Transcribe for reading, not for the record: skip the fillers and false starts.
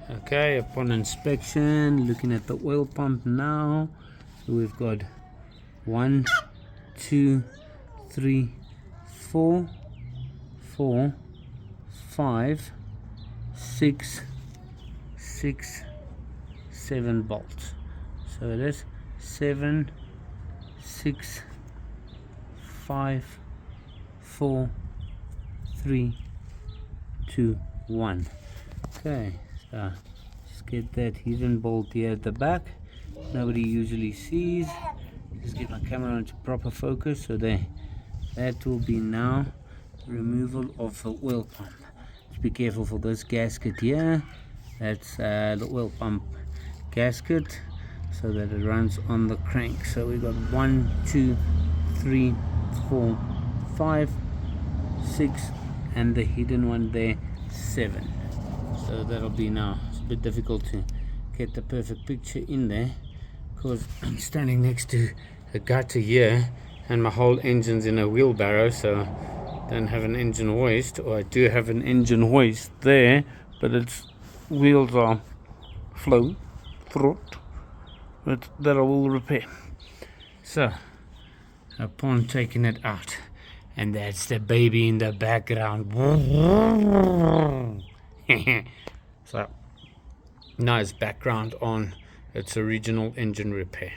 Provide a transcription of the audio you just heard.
Okay, upon inspection, looking at the oil pump now, so we've got 1, 2, 3, 4, 5, 6, 7 bolts. So it is 7, 6, 5, 4, 3, 2, 1. Okay, so just get that hidden bolt here at the back. Nobody usually sees. Just get my camera into proper focus. So there, that will be now removal of the oil pump. Just be careful for this gasket here. That's the oil pump gasket, so that it runs on the crank. So we got 1, 2, 3, 4, 5, 6, and the hidden one there, 7. So that'll be now. It's a bit difficult to get the perfect picture in there because I'm standing next to a gutter here and my whole engine's in a wheelbarrow, so I don't have an engine hoist, or I do have an engine hoist there, but its wheels are flown through, but that I will repair. So upon taking it out, and that's the baby in the background. So nice background on its original engine repair.